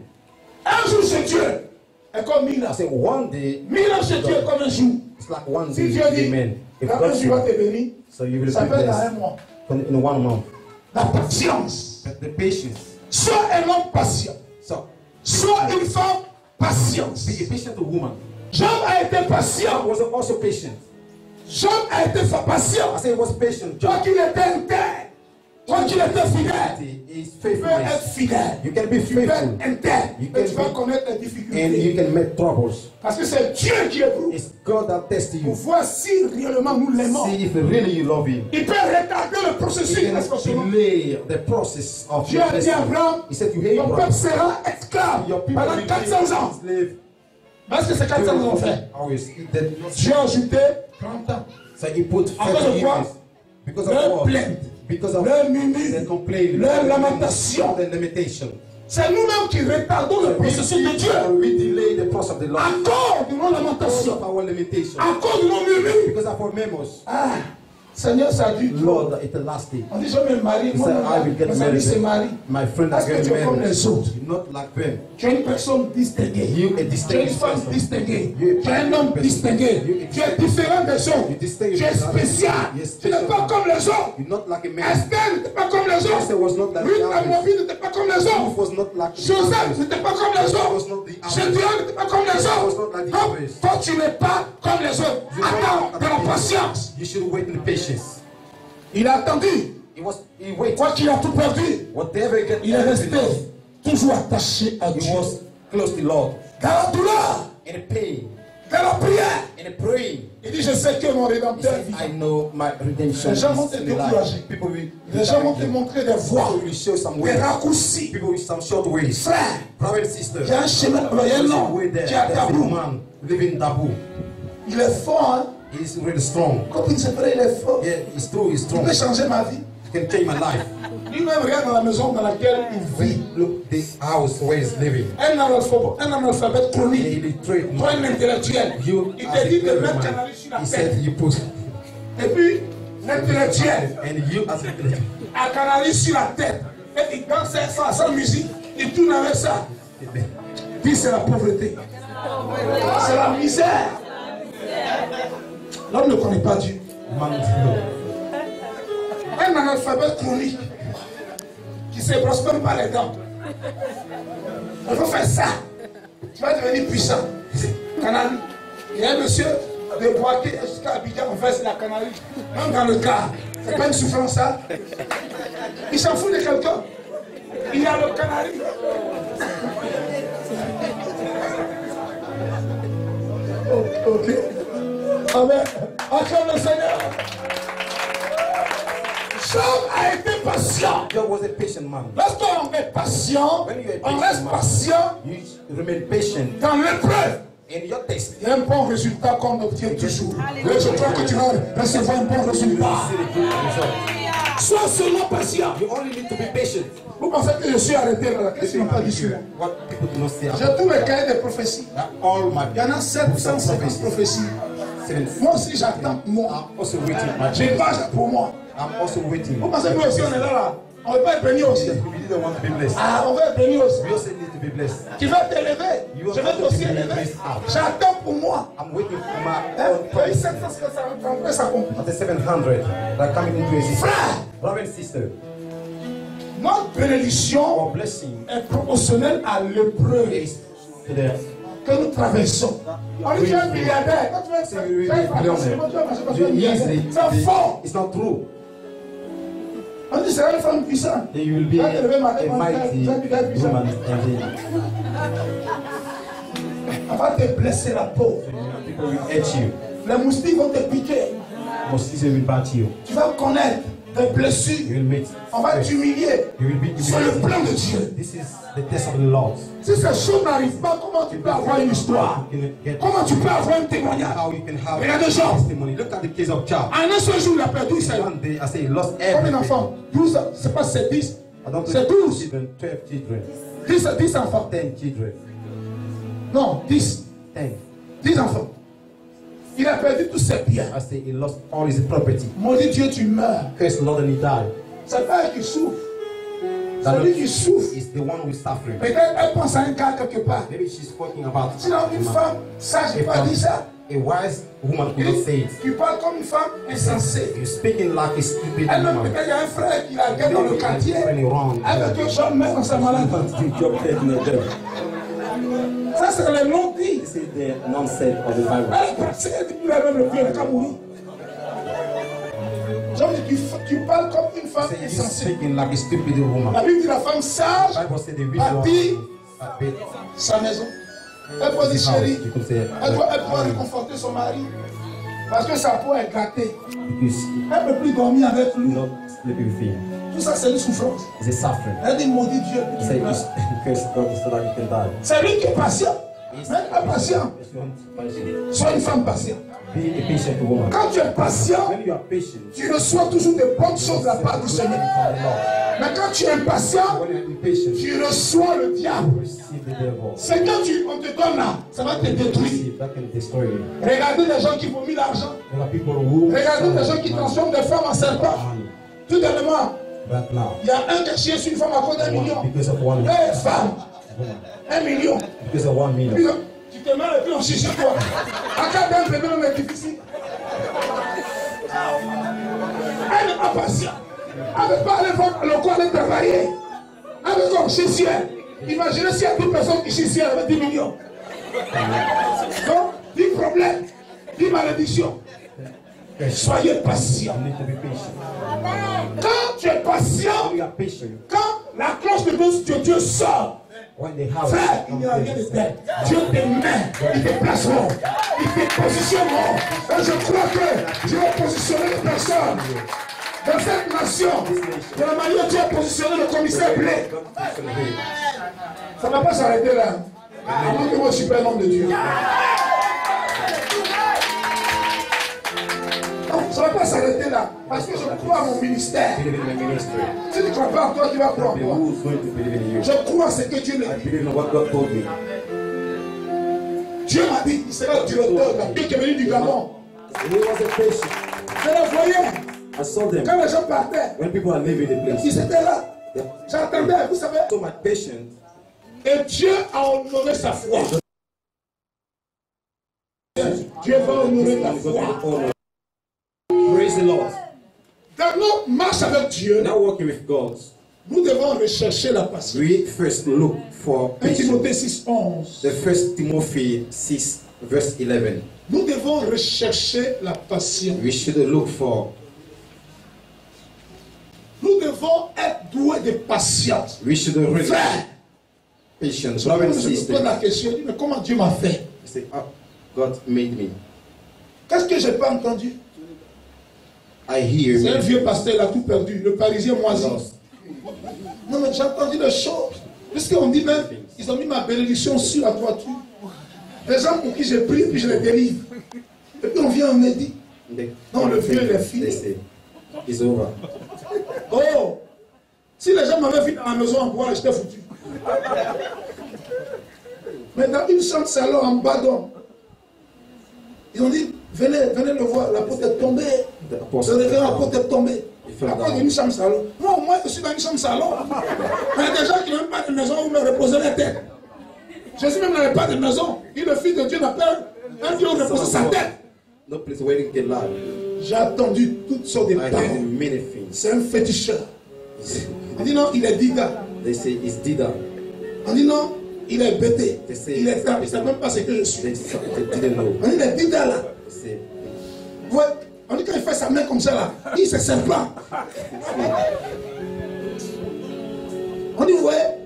Un jour chez Dieu est comme 1000 ans. I say one day, 1000 ans chez Dieu est comme un jour. it's like one Si day, Dieu dit, amen. If quand un God jour va said, te bénir, so you will ça be peut être dans un blessed mois. in 1 month. La patience. But the patience. Sois un homme patient. So Sois une femme patiente. be a patient woman. Job a été Job patient. was also patient. Job a été patient. I say he was patient. Toi Job qu'il était intègre. Toi qu'il était fidèle. is Tu peux être faithfulness. fidèle. You can be Tu peux être faithful intègre. You Et can tu vas be- connaître les and you difficultés. can make troubles. Parce que c'est Dieu qui éprouve. It's God that tests Pour you. voir si réellement nous l'aimons. See if really you love Him. Il peut retarder le processus. He Parce que can sinon, delay the process of Dieu your a dit à destiny. Abraham, He said to Abraham, ton peuple sera esclave your people pendant will 400 ans. be slave. Parce que c'est 400 ans fait. Always. That- Dieu a ajouté 30 ans. So he put À cause de 30 quoi? years. Because of Leur what? plainte, Because of leur the murmure, complaint, leur lamentation. the limitation. C'est nous-mêmes qui retardons le processus de Dieu. We delay the process of the Lord. À cause de nos Because lamentations. of our limitation. À cause de nos murmures. Because of our memos. Ah, Seigneur, ça a dû. Lord, it's the last day. On dit, je me marie. He Moi, said, I will get mes amis se married. marient. My friend Parce is que tu getting es comme married. les autres. You're not like them. Tu es une personne distinguée. You a Tu es une distinguished femme person. distinguée. You Tu es un homme person. distingué. You Tu es différent des autres. You distinguished. Tu es spécial. Yes, Tu n'es pas comme les autres. You're not like a man. Esther n'était pas comme les Esther autres. was not like Ruth the la others. Moabite n'était pas comme les Ruth autres. was not like the Joseph others. n'était pas comme les Joseph was autres. not the others. Gédéon n'était pas comme les was autres. not like the Donc, others. toi, tu n'es pas comme les autres. Attends de la patience. You should wait in patience. Il a attendu. He waited. Quoi qu'il a tout perdu, Whatever get il est resté toujours attaché à he Dieu. was close to the Lord. Dans la douleur, In the pain, dans la prière, in the praying. il dit, je sais que mon He Rédempteur said, vit. I know my redemption Les gens vont is te in the décourager. life. People will Les gens vont te montrer des voies, People will show some des ways. raccourcis. People with some short ways. Frère, Brother and sister. il y a un chemin, il y a un There's a homme way there. qui a There's a tabou. man living taboo. Il est fort, hein. He's really strong. Quand il se fait, il est fort. Yeah, he's true, he's Il strong. peut changer ma vie. He can change my life. Lui-même regarde dans la maison dans laquelle il vit. Look, the house where he's living. Un analphabète chronique. He illiterate Toi, man. un intellectuel. You Il as te a dit de clever mettre man. cannabis sur la He tête. said you put Et puis, l'intellectuel and you as a a cannabis sur la tête. Et il danse ça sans musique. Il tourne avec ça. Puis c'est la pauvreté. C'est la misère. L'homme ne connaît pas Dieu. man. Un analphabète chronique qui ne se brosse même pas les dents. Il faut faire ça. Tu vas devenir puissant. Canarie. Il y a un monsieur de Boaké jusqu'à Abidjan, on fait la Canarie. Même dans le car. C'est pas une souffrance ça. Il s'en fout de quelqu'un. Il y a le Canarie. Ok. Amen. Acclame le Seigneur. Job a été patient. Job was a patient man. Lorsqu'on est patient, on reste patient You remain patient dans l'épreuve. in your test. Il y a un bon résultat qu'on obtient toujours. Mais je crois que tu vas recevoir un bon résultat. See the good result. Sois seulement patient. You only need to be patient. Vous pensez que je suis arrêté là? Qu'est-ce qu'ils n'ont pas dit sur moi? What people do not say. J'ai tous mes cahiers de prophéties. All my Il y en a 750 prophéties. Moi aussi j'attends moi. I'm also waiting. My J'ai pas pour moi. I'm also waiting. Vous pensez que nous aussi on est là? On ne veut pas être béni aussi. We didn't want to be blessed. Ah, on veut être béni aussi. We also need to be blessed. Tu vas t'élever. You Je vais want aussi to be élever. raised up. J'attends pour moi. I'm waiting for my Hein? own Et promise. ça s'accomplit. At the 700 that coming into existence. Frère, Brother and sister, notre bénédiction our blessing est proportionnelle à l'épreuve is to the que nous traversons. On dit que tu es un milliardaire. Quand tu es c'est faux. It's not true. On dit c'est une femme puissante. Then you will be Quand tu es levé a matin, mighty woman on va te blesser la peau. and people will hate you. Les moustiques vont te piquer. Mosquitoes will bat you. Tu vas connaître des blessures. You will meet. On va t'humilier. You will be C'est le plan de Dieu. This is the test of the Lord. Si ces choses n'arrivent pas, comment tu peux avoir une histoire? Comment tu peux avoir un témoignage? How you can have Regardez Job. testimony. Look at the case of Job. En un seul jour, il a perdu sa vie. One day, I say he lost Combien everything. d'enfants? 12, c'est pas c'est 10. I don't C'est think 12. children, 12 children, 10 enfants. 10 children, Non, 10. 10. 10 enfants. Il a perdu tous ses biens. I say he lost all his property. Maudit Dieu, tu meurs. Curse the Lord and he died. C'est pas elle qui souffre. C'est lui qui souffre. Is the one who is suffering. Peut-être elle pense à un cas quelque part. Maybe she's talking about Sinon, une femme sage n'a pas dit ça. a wise woman could not say it. Tu parles comme une femme insensée. You're speaking like a stupid Elle-même, woman. peut-être il y a un frère qui la guette dans le quartier. Really wrong. Elle veut que Jean mette dans sa maladie. Ça, c'est le nom dit. This is the nonsense of the Bible. Elle est passée, elle dit qu'il a même le vieux, le Cameroun. Jean dit, tu parles comme une femme Say you're insensée. speaking like a stupid woman. La Bible dit la femme sage The Bible said the bâtit widow sa maison. Elle peut dire chérie, you could say elle doit réconforter son mari. Parce que sa peau est gâtée. because Elle ne peut plus dormir avec lui. not sleeping with him. Tout ça, c'est une souffrance. It's a suffering. Elle dit maudit Dieu. Say you curse God so that you can die. C'est lui qui est patient. Mais elle est patient. If you want patient, Sois une femme patiente. be a patient woman. Quand tu es patient, When you are patient, tu reçois toujours des bonnes choses de la part du Seigneur. Mais quand tu es impatient, when you are impatient, tu reçois le diable. you receive the devil. C'est quand on te donne là, ça va te détruire. See, that can destroy you. Regardez les gens qui vomissent l'argent. There are people who Regardez les gens qui transforment des femmes en serpents. Tout dernièrement, right now il y a un qui a chié sur une femme à cause d'1 million. because of one Hey, femme, woman, 1 million. because of 1 million. Puis, tu te mets et puis on chie sur toi. À quand d'un bébé, même est difficile. Elle n'est pas patiente. Elle ne veut pas aller voir le corps aller travailler. Elle veut comme chez ciel. Imaginez s'il y a 10 personnes qui chient ciel avec 10 millions. Donc, 10 problèmes, 10 malédictions. Soyez patient. You need to be patient. Quand tu es patient, When you are patient, quand la cloche de Dieu sort, when the house frère, il n'y a rien de tel. Dieu te met, il te placeront, il te positionneront. Et je crois que Dieu a positionné les personnes dans cette nation de la manière dont Dieu a positionné le commissaire Blé. Ça ne va pas s'arrêter là. Avant que moi je suis pas un homme de Dieu. Non, ça ne va pas s'arrêter là. Parce que je crois à mon ministère. believe in my ministry. Si tu ne crois pas en toi, tu vas croire en toi. Who's going to believe in you? Je crois à ce que Dieu me I dit. believe in what God told me. Dieu m'a dit, il sera le directeur. Dieu qui est venu du Gabon. He was a patient. Je le voyais. I saw them Quand les gens partaient, when people are leaving the place. ils étaient là. Yeah. J'attendais, vous savez. So much patience. Et Dieu a honoré sa foi. Dieu va honorer ta And God will foi. honor. Praise the Lord. Dans notre marche avec Dieu, Now walking with God, nous devons rechercher la patience. we first look for 1 Timothée patience. 6:11. The first Timothy 6 verse 11. Nous devons rechercher la patience. We should look for. Nous devons être doués de patience. We should really Frère, patience. je Brother and me pose sister. la question, je dis, mais comment Dieu m'a fait? You say, oh, God made me. Qu'est-ce que je n'ai pas entendu? I hear C'est un me. vieux pasteur, il a tout perdu. Le Parisien moisi. Lost. Non, mais j'ai entendu des choses. Puisqu'on dit même, ils ont mis ma bénédiction sur la toiture. Les gens pour qui j'ai pris, puis je les délivre. Et puis on vient, on me dit, non, le vieux, il est fini. They say, it's over. Oh, si les gens m'avaient vu dans la maison en bois, j'étais foutu. Mais dans une chambre salon en badon, ils ont dit, venez le voir, la porte est tombée. The Le apostle révérend, la porte est tombée. Il fait La porte down. d'une chambre salon. Moi, moi, je suis dans une chambre salon. Il y a des gens qui n'ont même pas de maison où me reposer la tête. Jésus même n'avait pas de maison. Et le Fils de Dieu n'a pas un Dieu où reposer sa tête. No place where you can get live. J'ai entendu toutes sortes de I heard paroles. many things. C'est un féticheur. On dit non, il est dida. They say it's Dida. On dit non, il est bêté. They say Il est ça. Il ne sait même pas ce que je suis. they didn't know. On dit il est dida là. They say Ouais. On dit quand il fait sa main comme ça là, il se sert pas. On dit ouais,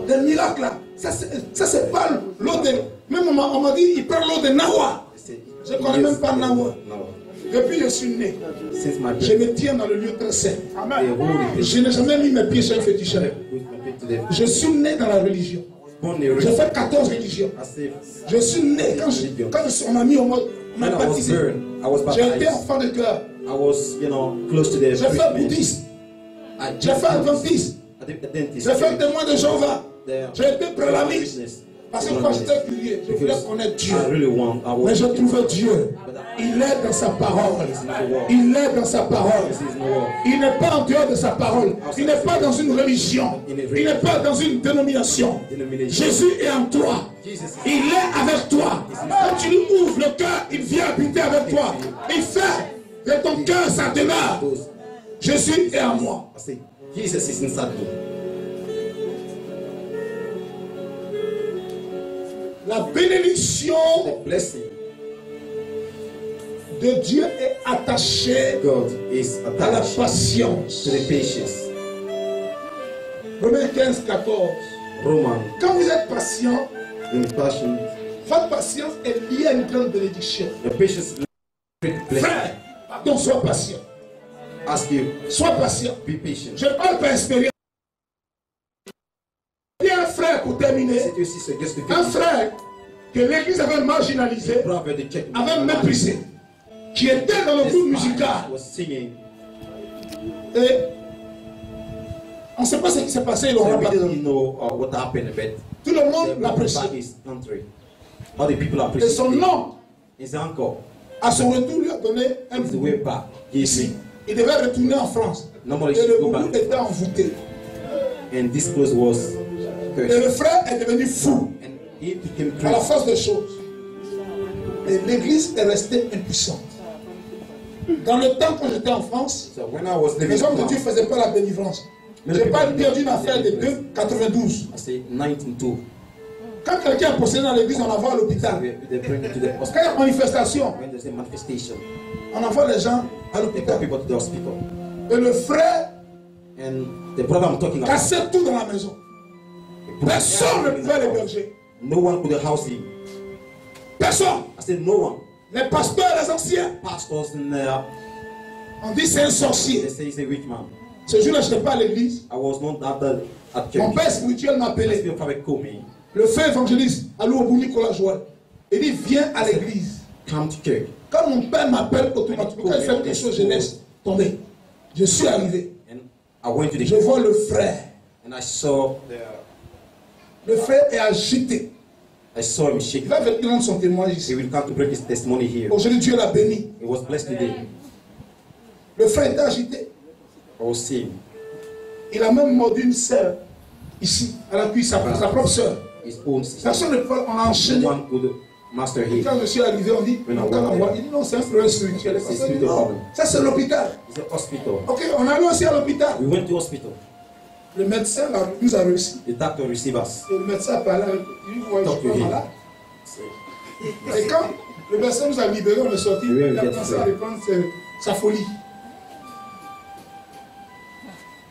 des miracles là. Ça c'est pas l'eau de. Même on m'a dit il prend l'eau de Nawa. they say Je ne connais même pas Nawa. Nawa. Depuis que je suis né, Since my je birth, me tiens dans le lieu très saint. the holy place. Je n'ai jamais mis mes pieds chez un féticheur. With my feet to the Je suis né dans la religion. born in J'ai religion. fait 14 religions. I say Je suis né quand on m'a mis au mode, on m'a when I was baptisé. born, I was J'ai été baptized. enfant de cœur. I was, close to the J'ai fait priesthood. bouddhiste. I J'ai fait adventiste. I did the dentist. J'ai fait témoin de Jéhovah. There. J'ai été prélamiste. Business. Parce que quand j'étais curieux, je voulais connaître Dieu. I really want. I Mais was. je trouvais Dieu. Il est dans sa parole. Il est dans sa parole. Il n'est pas en dehors de sa parole. Il n'est pas dans une religion. Il n'est pas dans une dénomination. Jésus est en toi. Il est avec toi. Quand tu lui ouvres le cœur, il vient habiter avec toi. Il fait de ton cœur sa demeure. Jésus est en moi. I say Jesus is inside me. La bénédiction The blessing de Dieu est attachée God is à la attached patience. to the patience. Romains 15, 14. Roman Quand vous êtes patient, in passion. votre patience est liée à une grande bénédiction. The patience is great blessing. Frère, pardon, sois patient. Ask you, Sois patient. be patient. Je parle par expérience. Il y a un frère, pour terminer, C'est aussi c'est just un frère que l'église avait marginalisé, prophet the check avait méprisé, qui était dans le groupe musical. was singing. Et on ne sait pas ce qui s'est passé, ils l'ont So we rabattu. didn't know what happened, but Tout le monde the l'apprécie. back his country. All the people Et appreciate son it. nom, His uncle à son retour, lui a donné un is the bout way back. ici. Il devait retourner en France. Normally Et he le should go bout back. était envoûté. And this clothes was Et le cursed. frère est devenu fou And he became à la crazy. force des choses. Et l'église est restée impuissante. Dans le temps quand j'étais en France, So when I was living les hommes de in Dieu ne faisaient pas la délivrance. Je n'ai pas perdu une affaire de 92. I say 1902. Quand quelqu'un est possédé dans l'église, on envoie à l'hôpital. They bring it to the Quand hospital. il y a manifestation, When there's a manifestation, on envoie les gens à they call l'hôpital. people to the hospital. Et le frère And the brother I'm talking about, cassait tout dans la maison. Personne ne pouvait l'héberger. no one could house him. Personne. I said no one. Les pasteurs, les anciens, Pastors in there, on dit c'est un they sorcier. say he's a rich man. Ce jour-là, je n'étais pas à l'église. I was not at Mon church. père spirituel m'a I appelé. still have a call me. Le frère évangéliste, Alou Nicolas Joël. Il dit viens à l'église. Come to church. Quand mon père m'appelle automatiquement, quand il fait quelque chose, je laisse tomber. Je suis arrivé. And I went to the Je church vois le frère. and I saw Le frère est agité. him Il shaking. va venir rendre son témoignage He ici. will come to break his testimony here. Aujourd'hui, Dieu l'a béni. He was blessed today. Le frère était agité. I was seeing Il a même mordu une sœur ici, à la cuisse, sa propre sœur. his own sister. Personne ne peut, on a enchaîné. No one could master him. Quand je suis arrivé, on dit, Mais non, on t'a ouais. envoyé. Il dit non, c'est un problème spirituel. C'est Parce que, spirituel. non, ça c'est l'hôpital. It's an hospital. Ok, on allait aussi à l'hôpital. We went to hospital. Le médecin nous a réussi. The doctor received us. Et le médecin a parlé avec lui, il voit, je suis pas malade. Et quand le médecin nous a libérés, on est sorti, Oui, il a oui, commencé oui. à reprendre sa folie.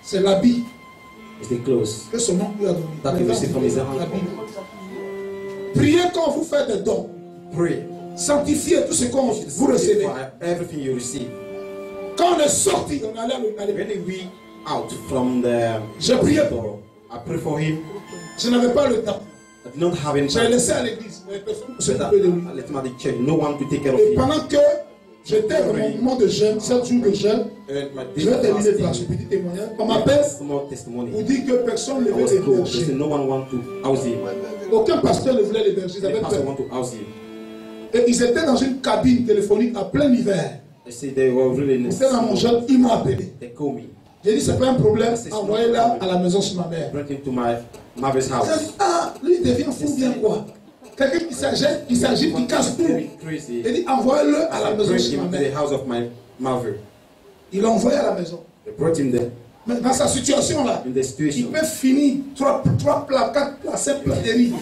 C'est l'habit It's the clothes. que son oncle lui a donné. That he received from his uncle. L'habit. Priez quand vous faites des dons. Pray. Sanctifiez tout ce que vous recevez. For everything you receive. Quand on est sorti, on allait à l'hôpital. When we out from the J'ai prié pour hospital, I pray for him. Je n'avais pas le temps. I did not have any J'ai time. laissé à l'église. Mais personne ne But s'occupait de lui. I let him at the church. No one to take care of Et him. pendant que j'étais dans mon moment de jeûne, 7 jours de jeûne, And my je vais terminer par ce fasting, petit témoignage. On m'appelle small testimony. pour dire que personne ne I veut was told, they said l'héberger. no one want to house him. Aucun pasteur ne voulait l'héberger. Ils The avaient pastor peur. want to house him. Et ils étaient dans une cabine téléphonique en plein hiver. They say they were really Ils étaient dans mon necessary. jeûne, ils m'ont appelé. They call me. J'ai dit, c'est pas un problème, envoyez-la à la maison chez ma mère. Bring him to my mother's J'ai house. dit, ah, lui, il devient fou bien quoi? Quelqu'un qui s'agite, qui casse tout. Crazy. Il dit, envoyez-le à la maison Bring chez ma him to mère. the house of my mother. Il l'a envoyé à la maison. They brought him there. Mais dans sa situation là, In the situation. il peut finir 3 plats, 4 plats, 5 plats de riz.